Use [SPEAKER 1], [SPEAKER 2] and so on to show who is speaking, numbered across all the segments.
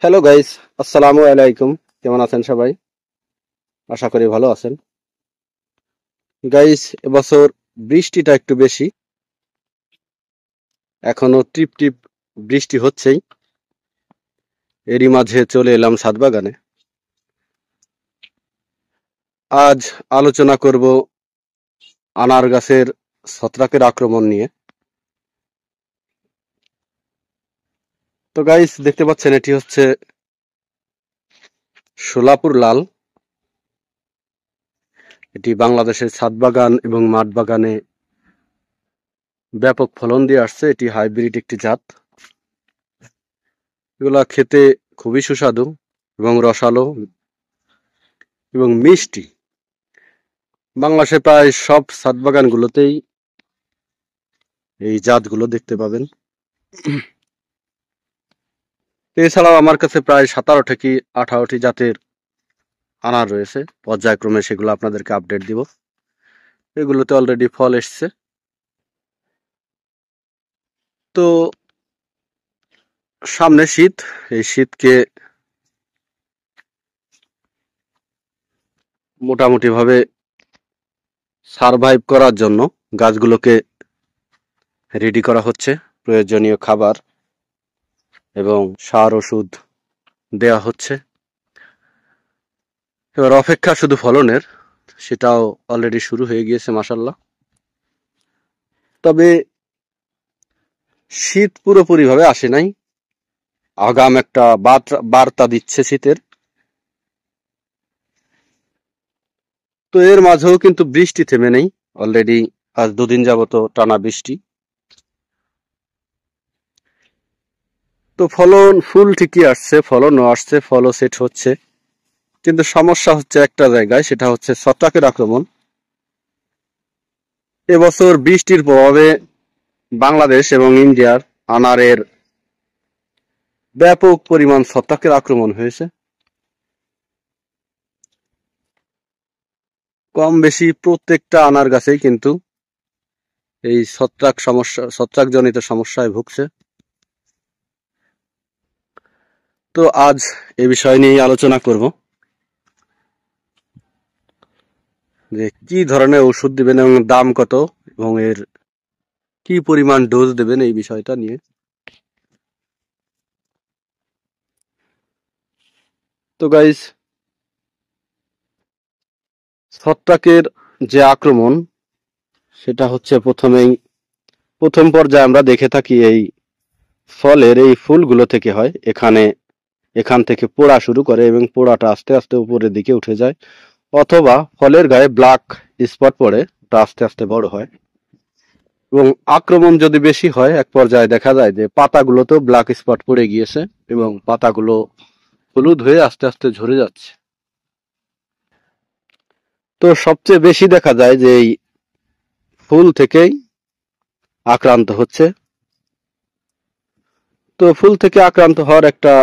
[SPEAKER 1] Hello guys, আসসালামু আলাইকুম। কেমন আছেন সবাই? আশা করি ভালো আছেন। গাইস, এবছর বৃষ্টিটা একটু বেশি। এখনো টিপ টিপ বৃষ্টি হচ্ছেই। এরই মাঝে চলে এলাম ছাদ বাগানে। আজ আলোচনা করব আনার গাছের ছত্রাকের আক্রমণ নিয়ে। তো গাইস, দেখতে পাচ্ছেন এটি হচ্ছে সোলাপুর লাল। এটি বাংলাদেশের ছাদ বাগান এবং মাঠ বাগানে ব্যাপক ফলন দিয়ে আসছে। এটি হাইব্রিড একটি জাত। এগুলা খেতে খুবই সুস্বাদু এবং রসালো এবং মিষ্টি। বাংলাদেশে প্রায় সব ছাদ বাগানগুলোতেই এই জাতগুলো দেখতে পাবেন। এছাড়াও আমার কাছে প্রায় 17 থেকে 18টি জাতের আনার রয়েছে। পর্যায়ক্রমে সেগুলো আপনাদেরকে আপডেট দিব। এগুলোতে অলরেডি ফল এসছে। তো সামনে শীত, এই শীতকে মোটামুটি ভাবে সারভাইভ করার জন্য গাছগুলোকে রেডি করা হচ্ছে। প্রয়োজনীয় খাবার এবং সার ওষুধ দেয়া হচ্ছে। এবার অপেক্ষা শুধু ফলনের, সেটাও অলরেডি শুরু হয়ে গিয়েছে মাশাআল্লাহ। তবে শীত পুরোপুরি ভাবে আসে নাই। আগাম একটা বার্তা দিচ্ছে শীতের। তো এর মাঝেও কিন্তু বৃষ্টি থেমে নেই। অলরেডি আজ 2 দিন যাবত টানা বৃষ্টি। তো ফলন ফুল ঠিকই আসছে, ফলনও আসছে, ফলও সেট হচ্ছে। কিন্তু সমস্যা হচ্ছে একটা জায়গায়, সেটা হচ্ছে ছত্রাকের আক্রমণ। এবছর বৃষ্টির প্রভাবে বাংলাদেশ এবং ইন্ডিয়ার আনারের ব্যাপক পরিমাণ ছত্রাকের আক্রমণ হয়েছে। কম বেশি প্রত্যেকটা আনার গাছেই কিন্তু এই ছত্রাকজনিত সমস্যায় ভুগছে। তো আজ এই বিষয় নিয়ে আলোচনা করব যে কি ধরনের ওষুধ দিবেন এবং দাম কত এবং এর কি পরিমাণ ডোজ দেবেন এই বিষয়টা নিয়ে। তো গাইস, ছত্রাকের যে আক্রমণ সেটা হচ্ছে প্রথম পর্যায়ে আমরা দেখে থাকি এই ফলের এই ফুলগুলো থেকে হয়। এখান থেকে পোড়া শুরু করে এবং পোড়াটা আস্তে আস্তে উপরের দিকে উঠে যায়, অথবা ফলের গায়ে ব্ল্যাক স্পট পড়ে, তা আস্তে আস্তে বড় হয়। এবং আক্রমণ যদি বেশি হয়, এক পর্যায়ে দেখা যায় যে পাতাগুলোতেও ব্ল্যাক স্পট পড়ে গিয়েছে এবং পাতাগুলো হলুদ হয়ে আস্তে আস্তে ঝরে যাচ্ছে। তো সবচেয়ে বেশি দেখা যায় যে এই ফুল থেকেই আক্রান্ত হচ্ছে। তো ফুল থেকে আক্রান্ত হওয়ার একটা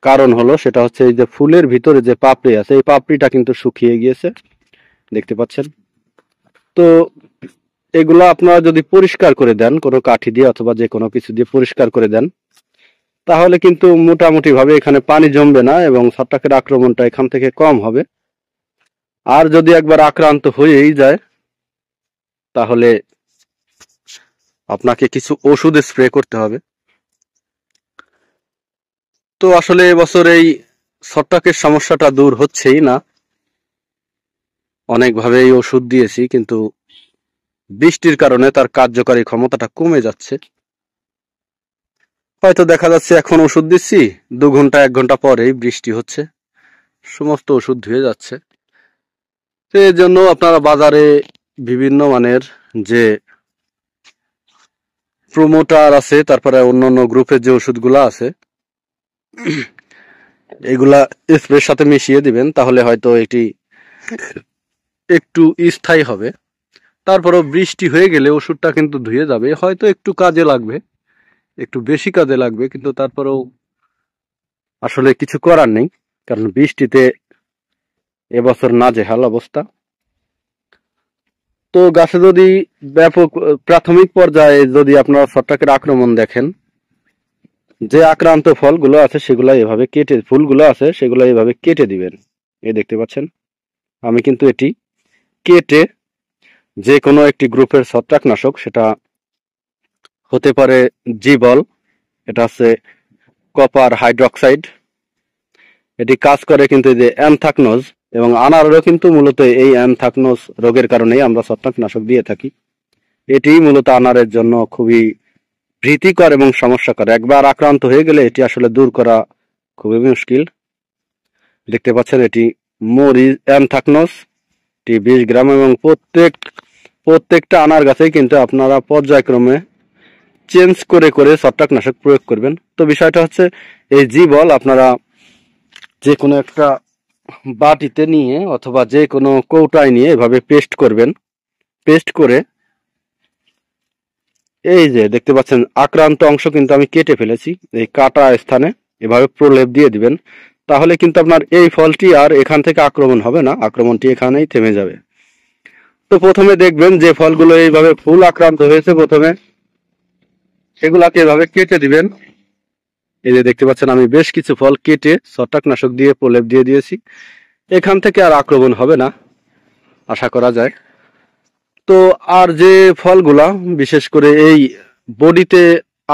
[SPEAKER 1] কারণ হলো, সেটা হচ্ছে এই যে ফুলের ভিতরে যে পাপড়ি আছে, এই পাপড়িটা কিন্তু শুকিয়ে গিয়েছে, দেখতে পাচ্ছেন। তো এগুলো আপনারা যদি পরিষ্কার করে দেন কোনো কাঠি দিয়ে অথবা যে কোনো কিছু দিয়ে পরিষ্কার করে দেন, তাহলে কিন্তু মোটামুটি ভাবে এখানে পানি জমবে না এবং ছত্রাকের আক্রমণটা এখান থেকে কম হবে। আর যদি একবার আক্রান্ত হয়েই যায়, তাহলে আপনাকে কিছু ওষুধ স্প্রে করতে হবে। তো আসলে এবছর এই ছত্রাকের সমস্যাটা দূর হচ্ছেই না। অনেকভাবে এই ওষুধ দিয়েছি, কিন্তু বৃষ্টির কারণে তার কার্যকারী ক্ষমতাটা কমে যাচ্ছে। হয়তো দেখা যাচ্ছে এখন ওষুধ দিচ্ছি, 2 ঘন্টা 1 ঘন্টা পরেই বৃষ্টি হচ্ছে, সমস্ত ওষুধ ধুয়ে যাচ্ছে। তো এর জন্য আপনারা বাজারে বিভিন্ন মানের যে প্রোমোটার আছে, তারপরে অন্যান্য গ্রুপের যে ওষুধগুলো আছে, এগুলা স্প্রের সাথে মিশিয়ে দিবেন, তাহলে হয়তো এটি একটু স্থায়ী হবে। তারপরেও বৃষ্টি হয়ে গেলে ওষুধটা কিন্তু ধুয়ে যাবে, হয়তো একটু কাজে লাগবে, একটু বেশি কাজে লাগবে, কিন্তু তারপরেও আসলে কিছু করার নেই, কারণ বৃষ্টিতে এবছর নাজেহাল অবস্থা। তো গাছে যদি ব্যাপক প্রাথমিক পর্যায়ে যদি আপনারা ছত্রাকের আক্রমণ দেখেন, যে আক্রান্ত ফলগুলো আছে সেগুলো এভাবে কেটে, ফুলগুলো আছে সেগুলো এভাবে কেটে দিবেন। এই দেখতে পাচ্ছেন আমি কিন্তু এটি কেটে যে কোনো একটি গ্রুপের ছত্রাকনাশক, সেটা হতে পারে জিবল, এটা হচ্ছে কপার হাইড্রোক্সাইড, এটি কাজ করে কিন্তু এই যে অ্যানথ্রাকনোজ এবং আনারেরও কিন্তু মূলত এই অ্যানথ্রাকনোজ রোগের কারণেই আমরা ছত্রাকনাশক দিয়ে থাকি। এটি মূলত আনারের জন্য খুবই ভীতিকর এবং সমস্যাকর। একবার আক্রান্ত হয়ে গেলে এটি আসলে দূর করা খুবই মুশকিল। দেখতে পাচ্ছেন এটি মরিচ অ্যানথ্রাকনোজ, এটি 20 গ্রাম, এবং প্রত্যেকটা আনার গাছেই কিন্তু আপনারা পর্যায়ক্রমে চেঞ্জ করে করে ছত্রাকনাশক প্রয়োগ করবেন। তো বিষয়টা হচ্ছে এই জিবল আপনারা যে কোনো একটা বাটিতে নিয়ে অথবা যে কোনো কৌটায় নিয়ে এভাবে পেস্ট করবেন। পেস্ট করে এই যে দেখতে পাচ্ছেন আক্রান্ত অংশ কিন্তু আমি কেটে ফেলেছি, এই কাটা স্থানে এভাবে প্রলেপ দিয়ে দিবেন। তাহলে কিন্তু আপনার এই ফলটি আর এখান থেকে আক্রমণ হবে না, আক্রমণটি এখানেই থেমে যাবে। তো প্রথমে দেখবেন যে ফলগুলো এইভাবে ফুল আক্রান্ত হয়েছে, প্রথমে সেগুলাকে এভাবে কেটে দিবেন। এই যে দেখতে পাচ্ছেন আমি বেশ কিছু ফল কেটে ছত্রাকনাশক দিয়ে প্রলেপ দিয়ে দিয়েছি, এখান থেকে আর আক্রমণ হবে না আশা করা যায়। তো আর যে ফলগুলা বিশেষ করে এই বডিতে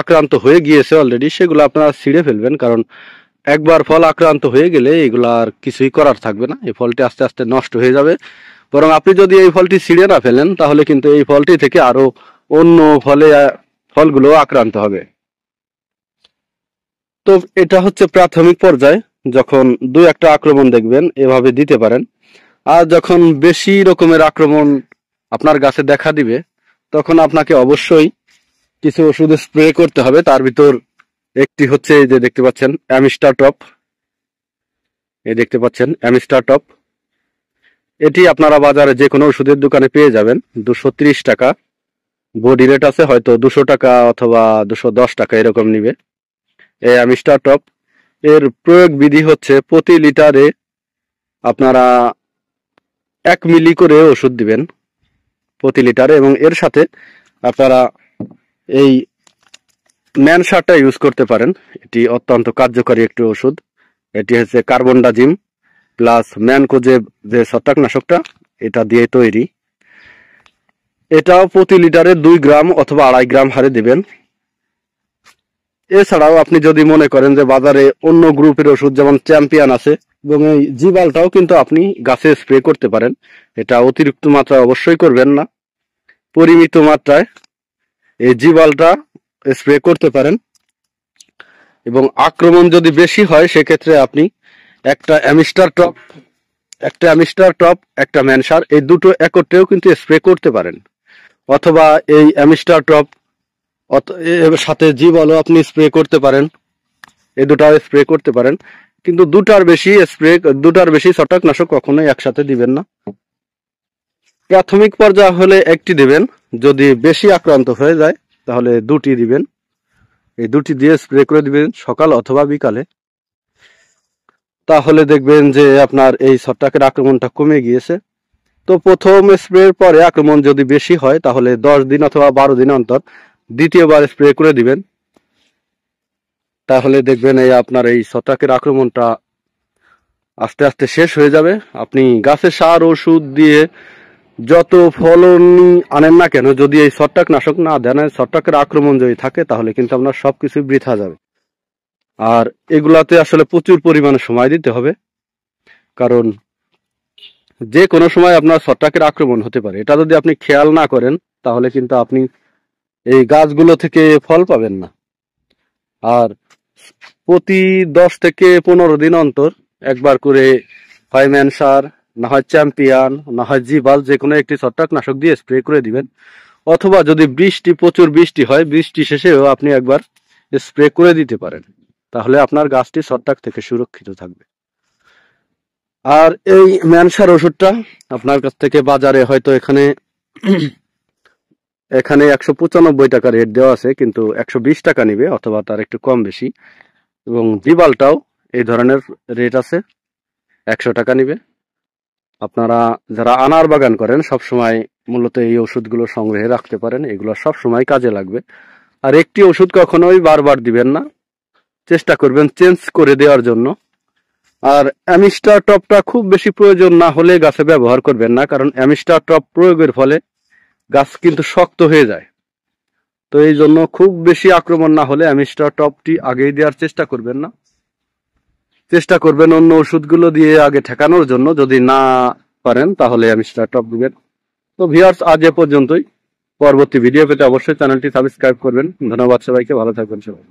[SPEAKER 1] আক্রান্ত হয়ে গিয়েছে অলরেডি, সেগুলো আপনারা ছিঁড়ে ফেলবেন, কারণ একবার ফল আক্রান্ত হয়ে গেলে এগুলো আর কিছুই করার থাকবে না, এই ফলটি আস্তে আস্তে নষ্ট হয়ে যাবে। বরং আপনি যদি এই ফলটি ছিঁড়ে না ফেলেন তাহলে কিন্তু এই ফলটি থেকে আরো অন্য ফলগুলো আক্রান্ত হবে। তো এটা হচ্ছে প্রাথমিক পর্যায়ে, যখন দুই একটা আক্রমণ দেখবেন এভাবে দিতে পারেন। আর যখন বেশি রকমের আক্রমণ আপনার গাছে দেখা দিবে তখন আপনাকে অবশ্যই কিছু ওষুধ স্প্রে করতে হবে। তার ভিতর একটি হচ্ছে এই যে দেখতে পাচ্ছেন অ্যামিস্টার টপ, এই দেখতে পাচ্ছেন অ্যামিস্টার টপ, এটি আপনারা বাজারে যে কোনো ওষুধের দোকানে পেয়ে যাবেন 230 টাকা। বডি রেট আছে হয়তো 200 টাকা অথবা 210 টাকা এরকম নিবে এই অ্যামিস্টার টপ। এর প্রয়োগ বিধি হচ্ছে প্রতি লিটারে আপনারা 1 মিলি করে ওষুধ দিবেন প্রতি লিটারে, এবং এর সাথে আপনারা এই ম্যানসারটা ইউজ করতে পারেন। এটি অত্যন্ত কার্যকরী একটি ওষুধ। এটি হচ্ছে কার্বনডাজিম প্লাস ম্যানকোজেব, যে ছত্রাকনাশকটা এটা দিয়ে তৈরি। এটাও প্রতি লিটারে 2 গ্রাম অথবা 2.5 গ্রাম হারে দিবেন। এছাড়াও আপনি যদি মনে করেন যে বাজারে অন্য গ্রুপের ওষুধ যেমন চ্যাম্পিয়ন আছে, এবং এই জিবালটাও কিন্তু আপনি গাছে স্প্রে করতে পারেন। এটা অতিরিক্ত মাত্রায় অবশ্যই করবেন না, পরিমিত মাত্রায় এই জিবালটা স্প্রে করতে পারেন। এবং আক্রমণ যদি বেশি হয় সেক্ষেত্রে আপনি একটা অ্যামিস্টার টপ একটা ম্যানসার, এই দুটো একত্রেও কিন্তু স্প্রে করতে পারেন। অথবা এই অ্যামিস্টার টপ এর সাথে জিবালও আপনি স্প্রে করতে পারেন, এই দুটাও স্প্রে করতে পারেন। কিন্তু দুটার বেশি ছত্রাকনাশক কখনোই একসাথে দিবেন না। প্রাথমিক পর্যায়ে হলে একটি দিবেন, যদি বেশি আক্রান্ত হয়ে যায় তাহলে দুটি দিবেন। এই দুটি দিয়ে স্প্রে করে দিবেন সকাল অথবা বিকালে। তাহলে দেখবেন যে আপনার এই ছত্রাকের আক্রমণটা কমে গিয়েছে। তো প্রথম স্প্রের পরে আক্রমণ যদি বেশি হয় তাহলে 10 দিন অথবা 12 দিন অন্তর দ্বিতীয়বার স্প্রে করে দিবেন। তাহলে দেখবেন এই আপনার এই ছত্রাকের আক্রমণটা আস্তে আস্তে শেষ হয়ে যাবে। আপনি গাছে সার ওষুধ দিয়ে যত ফলনই আনেন না কেন, যদি এই ছত্রাকনাশক না দেন, ছত্রাকের আক্রমণ যদি থাকে তাহলে কিন্তু আপনার সবকিছু বৃথা যাবে। আর এগুলাতে আসলে প্রচুর পরিমাণে সময় দিতে হবে, কারণ যে কোনো সময় আপনার ছত্রাকের আক্রমণ হতে পারে। এটা যদি আপনি খেয়াল না করেন তাহলে কিন্তু আপনি এই গাছগুলো থেকে ফল পাবেন না। আর প্রতি 10 থেকে 15 দিন অন্তর একবার করে হয় ম্যানসার, না হয় চ্যাম্পিয়ন, না হয় জিবাল, যে কোনো একটি ছত্রাকনাশক দিয়ে স্প্রে করে দিবেন। অথবা যদি প্রচুর বৃষ্টি হয়, বৃষ্টি শেষেও আপনি একবার স্প্রে করে দিতে পারেন, তাহলে আপনার গাছটি ছত্রাক থেকে সুরক্ষিত থাকবে। আর এই ম্যানসার ওষুধটা আপনার কাছ থেকে বাজারে হয়তো এখানে 195 টাকা রেট দেওয়া আছে, কিন্তু 120 টাকা নিবে অথবা তার একটু কম বেশি। এবং জিবালটাও এই ধরনের রেট আছে, 100 টাকা নিবে। আপনারা যারা আনার বাগান করেন সবসময় মূলত এই ওষুধগুলো সংগ্রহে রাখতে পারেন, এগুলো সব সময় কাজে লাগবে। আর একটি ওষুধ কখনোই বারবার দিবেন না, চেষ্টা করবেন চেঞ্জ করে দেওয়ার জন্য। আর অ্যামিস্টার টপটা খুব বেশি প্রয়োজন না হলে গাছে ব্যবহার করবেন না, কারণ অ্যামিস্টার টপ প্রয়োগের ফলে গাছ কিন্তু শক্ত হয়ে যায়। তো এই জন্য খুব বেশি আক্রমণ না হলে অ্যামিস্টার টপটি আগেই দেওয়ার চেষ্টা করবেন না, চেষ্টা করবেন অন্য ওষুধগুলো দিয়ে আগে ঠেকানোর জন্য। যদি না পারেন তাহলে অ্যামিস্টার টপ দিবেন। তো ভিউয়ার্স, আজ এ পর্যন্তই। পরবর্তী ভিডিও পেতে অবশ্যই চ্যানেলটি সাবস্ক্রাইব করবেন। ধন্যবাদ সবাইকে, ভালো থাকবেন সবাই।